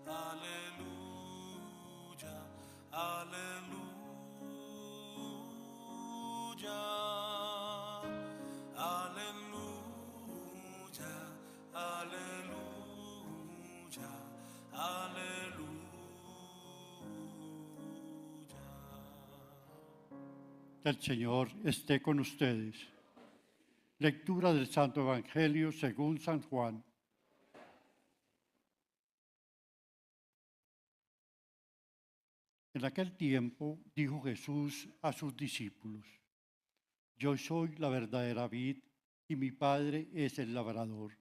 Aleluya, aleluya, aleluya, aleluya, aleluya. El Señor esté con ustedes. Lectura del Santo Evangelio según San Juan. En aquel tiempo dijo Jesús a sus discípulos: Yo soy la verdadera vid y mi Padre es el labrador.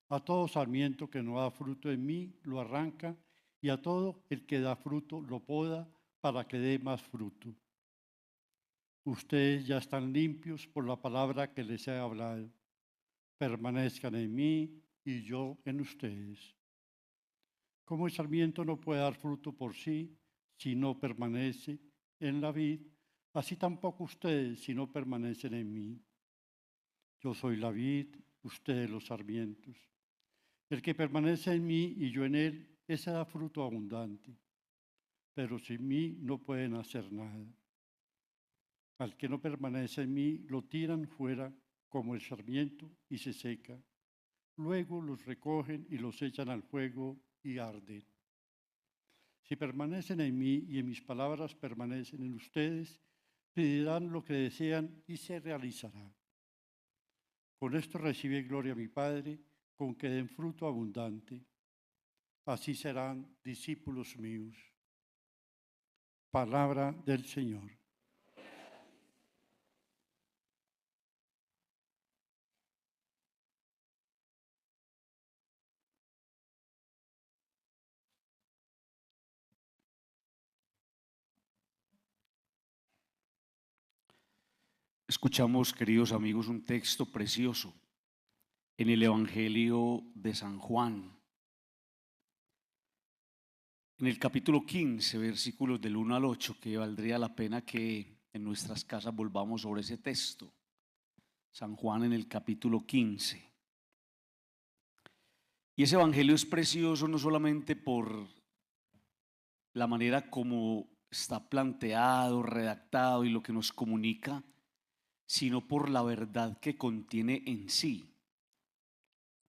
A todo sarmiento que no da fruto en mí lo arranca, y a todo el que da fruto lo poda para que dé más fruto. Ustedes ya están limpios por la palabra que les he hablado. Permanezcan en mí y yo en ustedes. Como el sarmiento no puede dar fruto por sí si no permanece en la vid, así tampoco ustedes si no permanecen en mí. Yo soy la vid, ustedes los sarmientos. El que permanece en mí y yo en él, ese da fruto abundante. Pero sin mí no pueden hacer nada. Al que no permanece en mí, lo tiran fuera como el sarmiento y se seca. Luego los recogen y los echan al fuego y arden. Si permanecen en mí y en mis palabras permanecen en ustedes, pedirán lo que desean y se realizará. Con esto recibe gloria a mi Padre, con que den fruto abundante. Así serán discípulos míos. Palabra del Señor. Escuchamos, queridos amigos, un texto precioso en el Evangelio de San Juan. En el capítulo 15, versículos del 1 al 8, que valdría la pena que en nuestras casas volvamos sobre ese texto. San Juan en el capítulo 15. Y ese Evangelio es precioso no solamente por la manera como está planteado, redactado y lo que nos comunica, sino por la verdad que contiene en sí.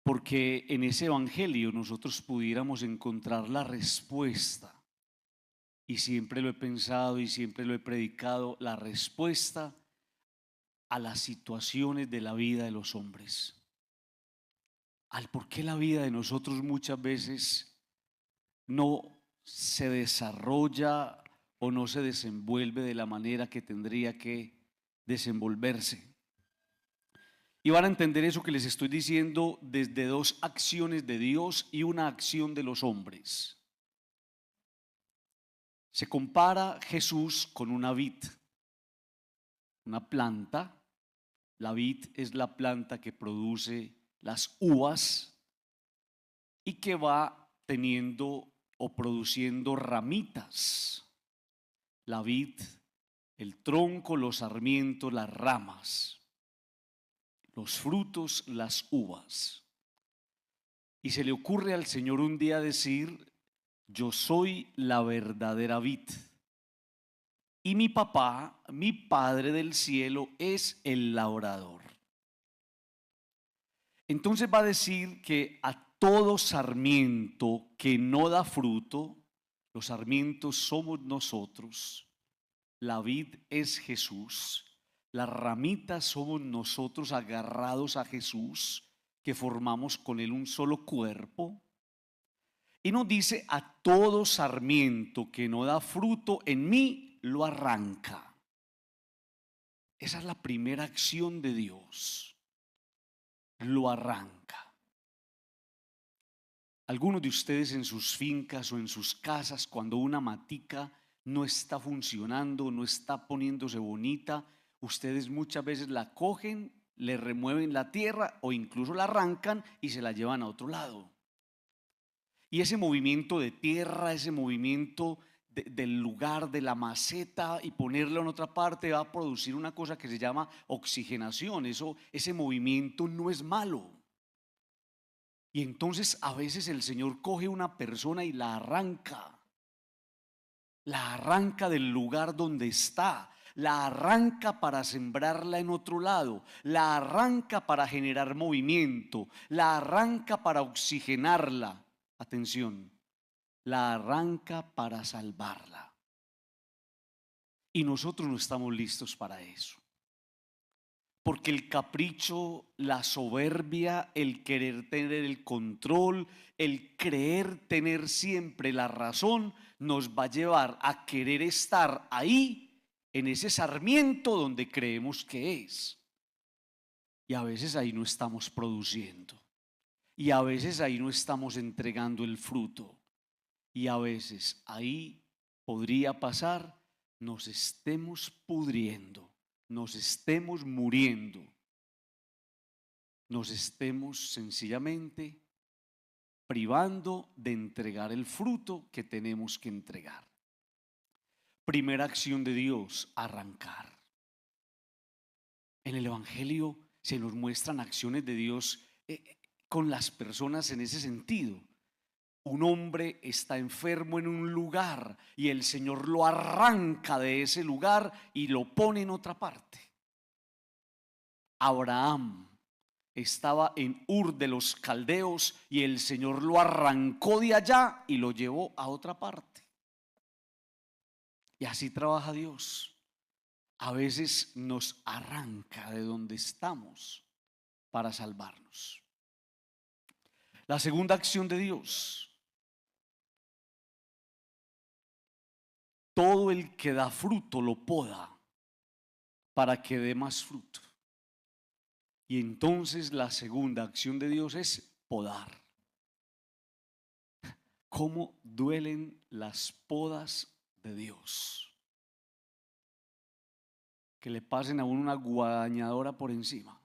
Porque en ese Evangelio nosotros pudiéramos encontrar la respuesta, y siempre lo he pensado y siempre lo he predicado, la respuesta a las situaciones de la vida de los hombres. Al por qué la vida de nosotros muchas veces no se desarrolla o no se desenvuelve de la manera que tendría que desenvolverse. Y van a entender eso que les estoy diciendo desde dos acciones de Dios y una acción de los hombres. Se compara Jesús con una vid, una planta. La vid es la planta que produce las uvas y que va teniendo o produciendo ramitas. La vid, el tronco, los sarmientos, las ramas, los frutos, las uvas. Y se le ocurre al Señor un día decir: yo soy la verdadera vid y mi papá, mi Padre del cielo, es el labrador. Entonces va a decir que a todo sarmiento que no da fruto, los sarmientos somos nosotros, la vid es Jesús, las ramitas somos nosotros agarrados a Jesús, que formamos con él un solo cuerpo. Y nos dice: a todo sarmiento que no da fruto en mí, lo arranca. Esa es la primera acción de Dios. Lo arranca. Algunos de ustedes en sus fincas o en sus casas, cuando una matica no está funcionando, no está poniéndose bonita, ustedes muchas veces la cogen, le remueven la tierra o incluso la arrancan y se la llevan a otro lado. Y ese movimiento de tierra, ese movimiento del lugar, de la maceta, y ponerla en otra parte, va a producir una cosa que se llama oxigenación. Ese movimiento no es malo. Y entonces a veces el Señor coge una persona y la arranca del lugar donde está, la arranca para sembrarla en otro lado, la arranca para generar movimiento, la arranca para oxigenarla. Atención, la arranca para salvarla. Y nosotros no estamos listos para eso. Porque el capricho, la soberbia, el querer tener el control, el creer tener siempre la razón, nos va a llevar a querer estar ahí, en ese sarmiento donde creemos que es. Y a veces ahí no estamos produciendo. Y a veces ahí no estamos entregando el fruto. Y a veces ahí podría pasar, nos estemos pudriendo, nos estemos muriendo, nos estemos sencillamente privando de entregar el fruto que tenemos que entregar. Primera acción de Dios, arrancar. En el Evangelio se nos muestran acciones de Dios con las personas en ese sentido. Un hombre está enfermo en un lugar y el Señor lo arranca de ese lugar y lo pone en otra parte. Abraham estaba en Ur de los Caldeos y el Señor lo arrancó de allá y lo llevó a otra parte. Y así trabaja Dios. A veces nos arranca de donde estamos para salvarnos. La segunda acción de Dios. Todo el que da fruto lo poda para que dé más fruto. Y entonces la segunda acción de Dios es podar. ¿Cómo duelen las podas de Dios? Que le pasen a uno una guadañadora por encima.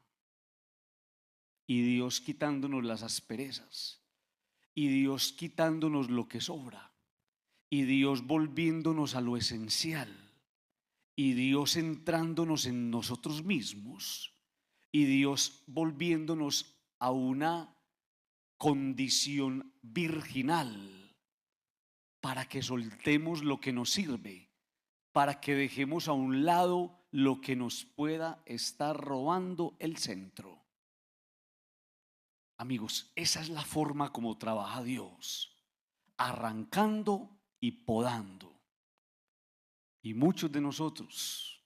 Y Dios quitándonos las asperezas. Y Dios quitándonos lo que sobra. Y Dios volviéndonos a lo esencial. Y Dios entrándonos en nosotros mismos. Y Dios volviéndonos a una condición virginal para que soltemos lo que nos sirve, para que dejemos a un lado lo que nos pueda estar robando el centro. Amigos, esa es la forma como trabaja Dios, arrancando y podando. Y muchos de nosotros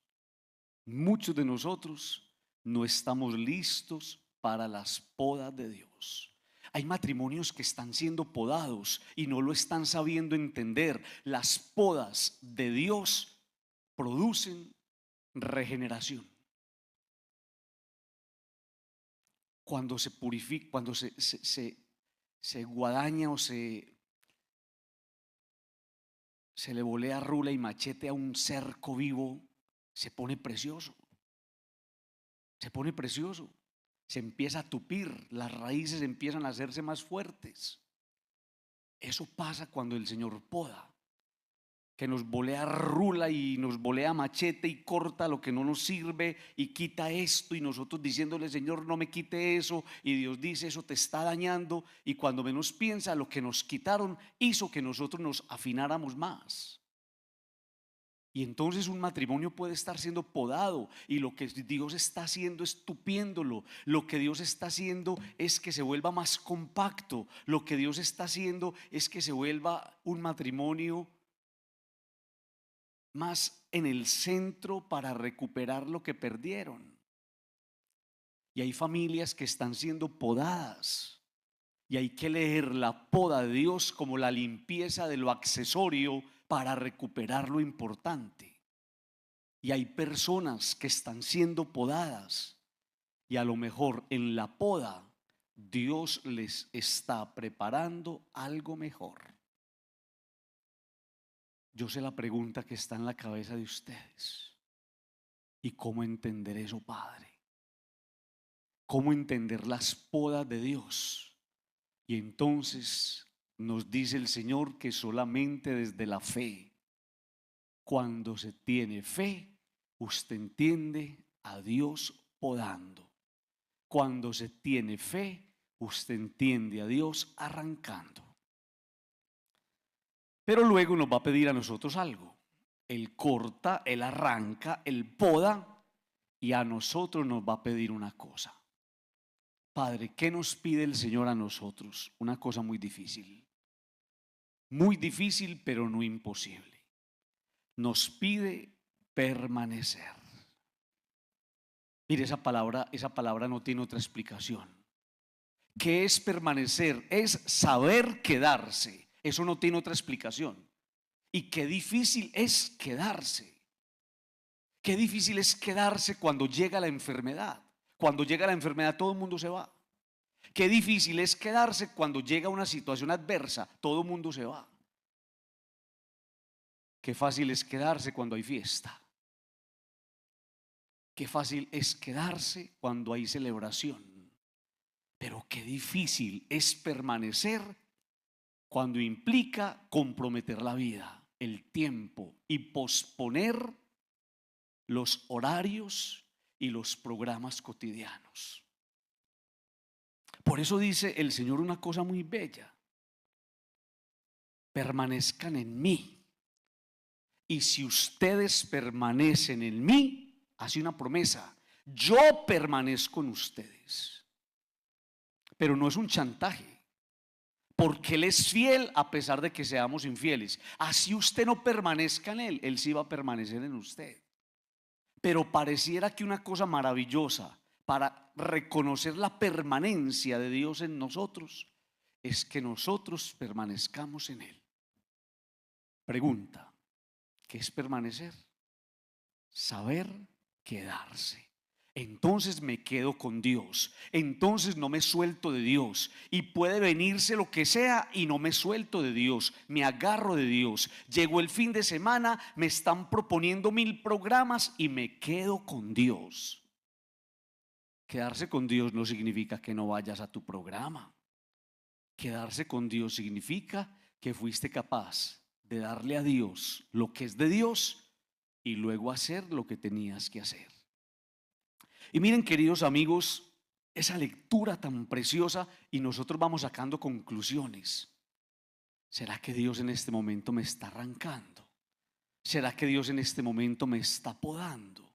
no estamos listos para las podas de Dios. Hay matrimonios que están siendo podados y no lo están sabiendo entender. Las podas de Dios producen regeneración. Cuando se purifica, cuando se guadaña o se le volea rula y machete a un cerco vivo, se pone precioso. Se pone precioso. Se empieza a tupir, las raíces empiezan a hacerse más fuertes. Eso pasa cuando el Señor poda, que nos volea rula y nos volea machete y corta lo que no nos sirve y quita esto, y nosotros diciéndole: Señor, no me quite eso, y Dios dice: eso te está dañando. Y cuando menos piensa, lo que nos quitaron hizo que nosotros nos afináramos más. Y entonces un matrimonio puede estar siendo podado y lo que Dios está haciendo es tupiéndolo. Lo que Dios está haciendo es que se vuelva más compacto. Lo que Dios está haciendo es que se vuelva un matrimonio más en el centro para recuperar lo que perdieron. Y hay familias que están siendo podadas. Y hay que leer la poda de Dios como la limpieza de lo accesorio para recuperar lo importante. Y hay personas que están siendo podadas y a lo mejor en la poda Dios les está preparando algo mejor. Yo sé la pregunta que está en la cabeza de ustedes: ¿y cómo entender eso, Padre? ¿Cómo entender las podas de Dios? Y entonces nos dice el Señor que solamente desde la fe, cuando se tiene fe, usted entiende a Dios podando. Cuando se tiene fe, usted entiende a Dios arrancando. Pero luego nos va a pedir a nosotros algo. Él corta, Él arranca, Él poda, y a nosotros nos va a pedir una cosa. Padre, ¿qué nos pide el Señor a nosotros? Una cosa muy difícil, pero no imposible. Nos pide permanecer. Mire, esa palabra no tiene otra explicación. ¿Qué es permanecer? Es saber quedarse. Eso no tiene otra explicación. Y qué difícil es quedarse. Qué difícil es quedarse cuando llega la enfermedad. Cuando llega la enfermedad todo el mundo se va. Qué difícil es quedarse cuando llega una situación adversa, todo el mundo se va. Qué fácil es quedarse cuando hay fiesta. Qué fácil es quedarse cuando hay celebración. Pero qué difícil es permanecer cuando implica comprometer la vida, el tiempo y posponer los horarios y los programas cotidianos. Por eso dice el Señor una cosa muy bella: permanezcan en mí. Y si ustedes permanecen en mí, hace una promesa: yo permanezco en ustedes. Pero no es un chantaje, porque Él es fiel a pesar de que seamos infieles. Así usted no permanezca en Él, Él sí va a permanecer en usted. Pero pareciera que una cosa maravillosa para reconocer la permanencia de Dios en nosotros es que nosotros permanezcamos en Él. Pregunta: ¿qué es permanecer? Saber quedarse. Entonces me quedo con Dios, entonces no me suelto de Dios, y puede venirse lo que sea y no me suelto de Dios, me agarro de Dios. Llegó el fin de semana, me están proponiendo 1000 programas y me quedo con Dios. Quedarse con Dios no significa que no vayas a tu programa. Quedarse con Dios significa que fuiste capaz de darle a Dios lo que es de Dios y luego hacer lo que tenías que hacer. Y miren, queridos amigos, esa lectura tan preciosa, y nosotros vamos sacando conclusiones. ¿Será que Dios en este momento me está arrancando? ¿Será que Dios en este momento me está podando?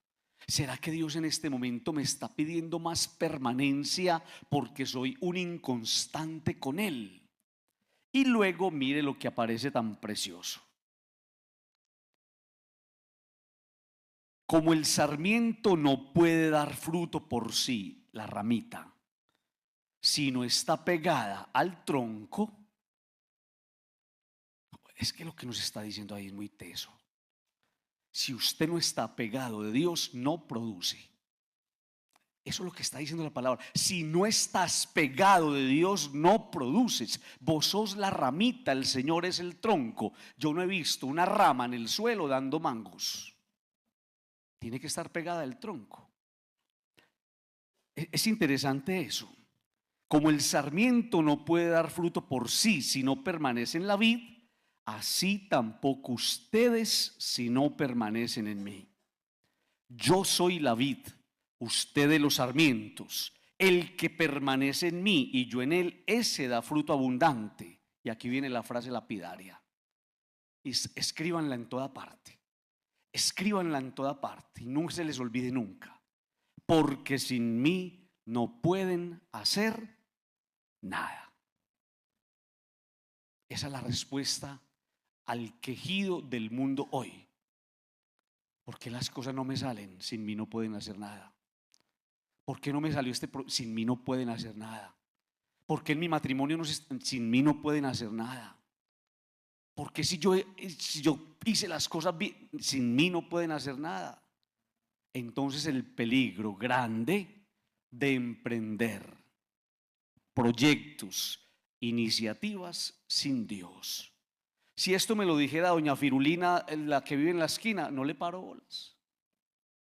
¿Será que Dios en este momento me está pidiendo más permanencia porque soy un inconstante con Él? Y luego mire lo que aparece tan precioso. Como el sarmiento no puede dar fruto por sí, la ramita, sino está pegada al tronco. Es que lo que nos está diciendo ahí es muy teso. Si usted no está pegado de Dios, no produce. Eso es lo que está diciendo la palabra. Si no estás pegado de Dios, no produces. Vos sos la ramita, el Señor es el tronco. Yo no he visto una rama en el suelo dando mangos. Tiene que estar pegada al tronco. Es interesante eso. Como el sarmiento no puede dar fruto por sí si no permanece en la vid, así tampoco ustedes si no permanecen en mí. Yo soy la vid, ustedes los sarmientos. El que permanece en mí y yo en él, ese da fruto abundante. Y aquí viene la frase lapidaria. Y escríbanla en toda parte. Escríbanla en toda parte y no se les olvide nunca. Porque sin mí no pueden hacer nada. Esa es la respuesta al quejido del mundo hoy. ¿Por qué las cosas no me salen? Sin mí no pueden hacer nada. ¿Por qué no me salió sin mí no pueden hacer nada? ¿Por qué en mi matrimonio sin mí no pueden hacer nada? Porque si yo hice las cosas bien, sin mí no pueden hacer nada. Entonces el peligro grande de emprender proyectos, iniciativas sin Dios. Si esto me lo dijera doña Firulina, la que vive en la esquina, no le paro bolas.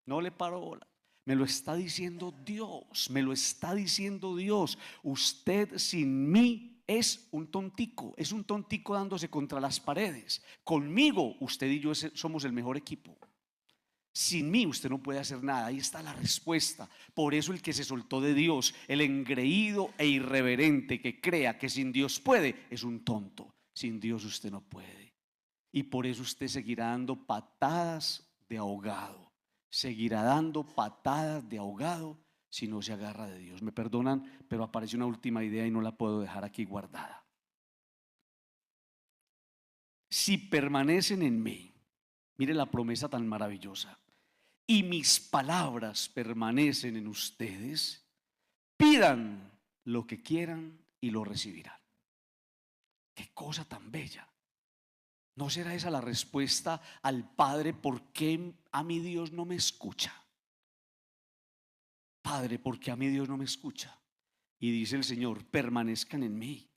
No le paro bolas. Me lo está diciendo Dios, me lo está diciendo Dios. Usted sin mí es un tontico dándose contra las paredes. Conmigo, usted y yo somos el mejor equipo. Sin mí usted no puede hacer nada. Ahí está la respuesta. Por eso el que se soltó de Dios, el engreído e irreverente que crea que sin Dios puede, es un tonto. Sin Dios usted no puede. Y por eso usted seguirá dando patadas de ahogado. Seguirá dando patadas de ahogado si no se agarra de Dios. Me perdonan, pero aparece una última idea y no la puedo dejar aquí guardada. Si permanecen en mí, mire la promesa tan maravillosa, y mis palabras permanecen en ustedes, pidan lo que quieran y lo recibirán. Qué cosa tan bella. ¿No será esa la respuesta al Padre? ¿Por qué a mi Dios no me escucha? Padre, ¿por qué a mi Dios no me escucha? Y dice el Señor, permanezcan en mí,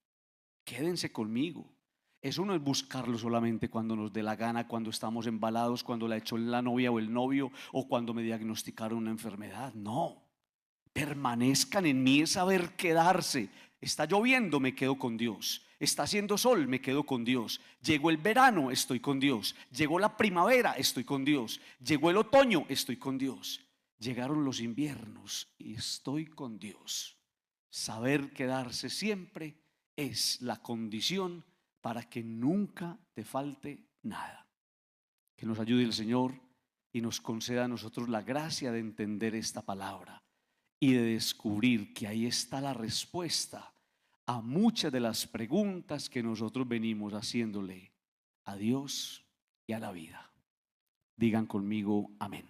quédense conmigo. Eso no es buscarlo solamente cuando nos dé la gana, cuando estamos embalados, cuando la echó la novia o el novio, o cuando me diagnosticaron una enfermedad. No, permanezcan en mí es saber quedarse. Está lloviendo, me quedo con Dios. Está haciendo sol, me quedo con Dios. Llegó el verano, estoy con Dios. Llegó la primavera, estoy con Dios. Llegó el otoño, estoy con Dios. Llegaron los inviernos y estoy con Dios. Saber quedarse siempre es la condición para que nunca te falte nada. Que nos ayude el Señor y nos conceda a nosotros la gracia de entender esta palabra y de descubrir que ahí está la respuesta a muchas de las preguntas que nosotros venimos haciéndole a Dios y a la vida. Digan conmigo amén.